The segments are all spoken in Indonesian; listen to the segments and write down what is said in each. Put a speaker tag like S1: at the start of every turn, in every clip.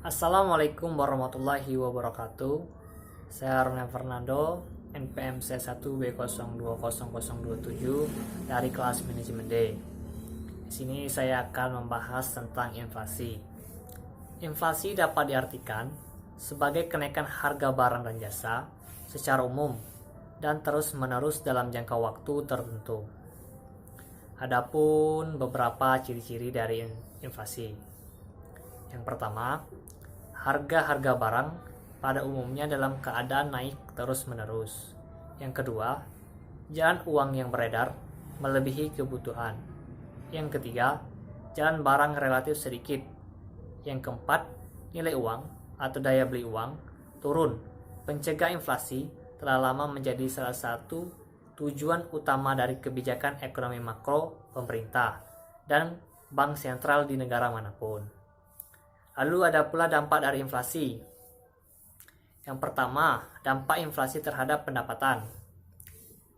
S1: Assalamualaikum warahmatullahi wabarakatuh. Saya Ronan Fernando, NPM C1B020027 dari kelas Manajemen D. Di sini saya akan membahas tentang inflasi. Inflasi dapat diartikan sebagai kenaikan harga barang dan jasa secara umum dan terus-menerus dalam jangka waktu tertentu. Adapun beberapa ciri-ciri dari inflasi. Yang pertama, harga-harga barang pada umumnya dalam keadaan naik terus-menerus. Yang kedua, jalan uang yang beredar melebihi kebutuhan. Yang ketiga, jalan barang relatif sedikit. Yang keempat, nilai uang atau daya beli uang turun. Pencegah inflasi telah lama menjadi salah satu tujuan utama dari kebijakan ekonomi makro pemerintah dan bank sentral di negara manapun. Lalu ada pula dampak dari inflasi. Yang pertama, dampak inflasi terhadap pendapatan.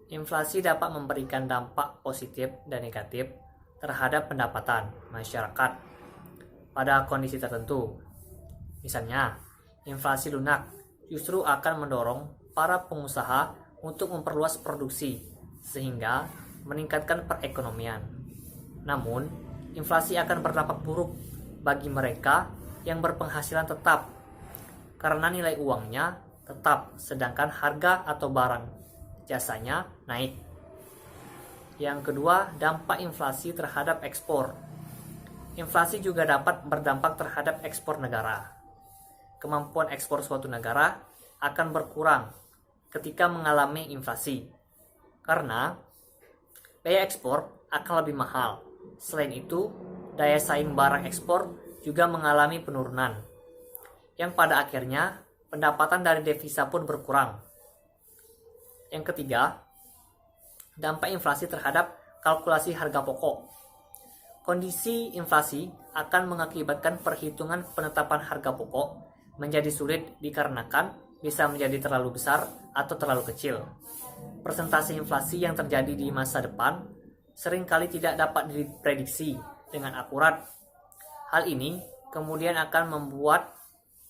S1: Inflasi dapat memberikan dampak positif dan negatif terhadap pendapatan masyarakat pada kondisi tertentu. Misalnya, inflasi lunak justru akan mendorong para pengusaha untuk memperluas produksi sehingga meningkatkan perekonomian. Namun, inflasi akan berdampak buruk bagi mereka yang berpenghasilan tetap karena nilai uangnya tetap sedangkan harga atau barang jasanya naik. Yang kedua, dampak inflasi terhadap ekspor. Inflasi juga dapat berdampak terhadap ekspor negara. Kemampuan ekspor suatu negara akan berkurang ketika mengalami inflasi karena biaya ekspor akan lebih mahal. Selain itu, daya saing barang ekspor juga mengalami penurunan, yang pada akhirnya pendapatan dari devisa pun berkurang. Yang ketiga, dampak inflasi terhadap kalkulasi harga pokok. Kondisi inflasi akan mengakibatkan perhitungan penetapan harga pokok menjadi sulit dikarenakan bisa menjadi terlalu besar atau terlalu kecil. Persentase inflasi yang terjadi di masa depan seringkali tidak dapat diprediksi dengan akurat. Hal ini kemudian akan membuat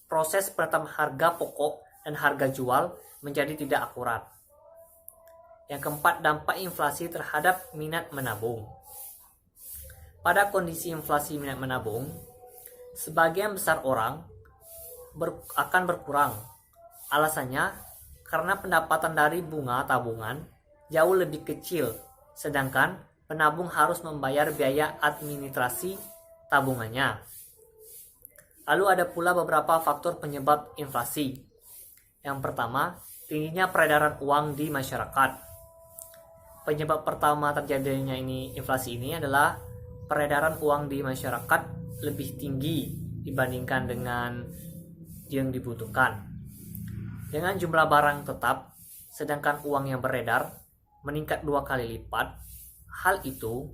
S1: proses penetapan harga pokok dan harga jual menjadi tidak akurat. Yang keempat, dampak inflasi terhadap minat menabung. Pada kondisi inflasi minat menabung, sebagian besar orang akan berkurang. Alasannya karena pendapatan dari bunga tabungan jauh lebih kecil, sedangkan penabung harus membayar biaya administrasi tabungannya. Lalu ada pula beberapa faktor penyebab inflasi. Yang pertama, tingginya peredaran uang di masyarakat. Penyebab pertama terjadinya inflasi ini adalah peredaran uang di masyarakat lebih tinggi dibandingkan dengan yang dibutuhkan. Dengan jumlah barang tetap, sedangkan uang yang beredar meningkat 2 kali lipat. Hal itu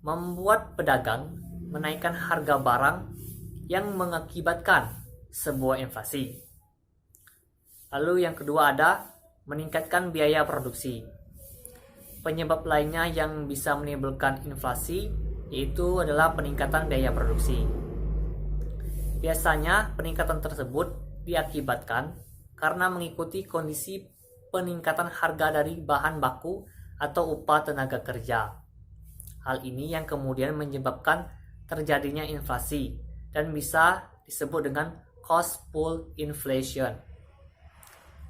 S1: membuat pedagang menaikkan harga barang yang mengakibatkan sebuah inflasi. Lalu yang kedua ada meningkatkan biaya produksi. Penyebab lainnya yang bisa menimbulkan inflasi yaitu adalah peningkatan biaya produksi. Biasanya peningkatan tersebut diakibatkan karena mengikuti kondisi peningkatan harga dari bahan baku atau upah tenaga kerja. Hal ini yang kemudian menyebabkan terjadinya inflasi dan bisa disebut dengan cost pull inflation.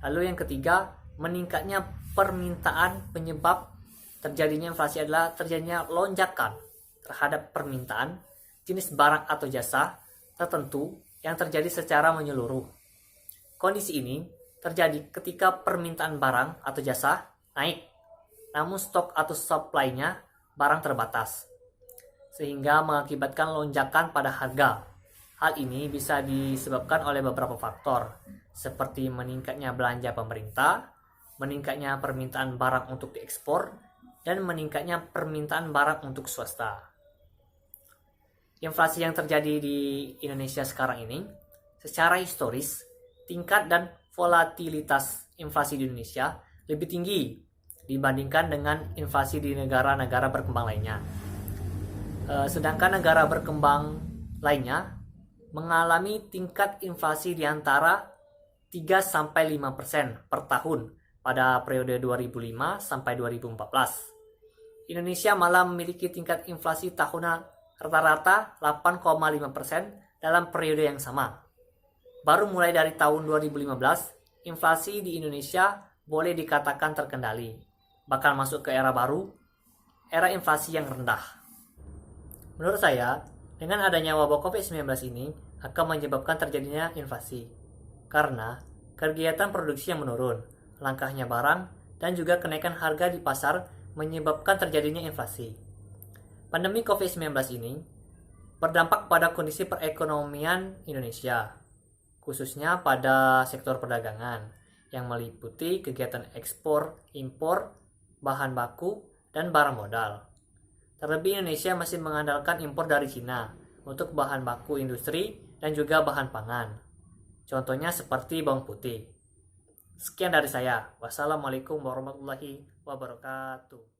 S1: Lalu yang ketiga, meningkatnya permintaan. Penyebab terjadinya inflasi adalah terjadinya lonjakan terhadap permintaan jenis barang atau jasa tertentu yang terjadi secara menyeluruh. Kondisi ini terjadi ketika permintaan barang atau jasa naik, namun stok atau supply-nya barang terbatas, sehingga mengakibatkan lonjakan pada harga. Hal ini bisa disebabkan oleh beberapa faktor, seperti meningkatnya belanja pemerintah, meningkatnya permintaan barang untuk diekspor, dan meningkatnya permintaan barang untuk swasta. Inflasi yang terjadi di Indonesia sekarang ini, secara historis, tingkat dan volatilitas inflasi di Indonesia lebih tinggi dibandingkan dengan inflasi di negara-negara berkembang lainnya. Sedangkan negara berkembang lainnya mengalami tingkat inflasi di antara 3-5% per tahun pada periode 2005 sampai 2014. Indonesia malah memiliki tingkat inflasi tahunan rata-rata 8,5% dalam periode yang sama. Baru mulai dari tahun 2015, inflasi di Indonesia boleh dikatakan terkendali, bakal masuk ke era baru, era inflasi yang rendah. Menurut saya, dengan adanya wabah COVID-19 ini akan menyebabkan terjadinya inflasi, karena kegiatan produksi yang menurun, langkahnya barang, dan juga kenaikan harga di pasar menyebabkan terjadinya inflasi. Pandemi COVID-19 ini berdampak pada kondisi perekonomian Indonesia, khususnya pada sektor perdagangan, yang meliputi kegiatan ekspor, impor, bahan baku, dan barang modal. Terlebih Indonesia masih mengandalkan impor dari Cina untuk bahan baku industri dan juga bahan pangan. Contohnya seperti bawang putih. Sekian dari saya. Wassalamualaikum warahmatullahi wabarakatuh.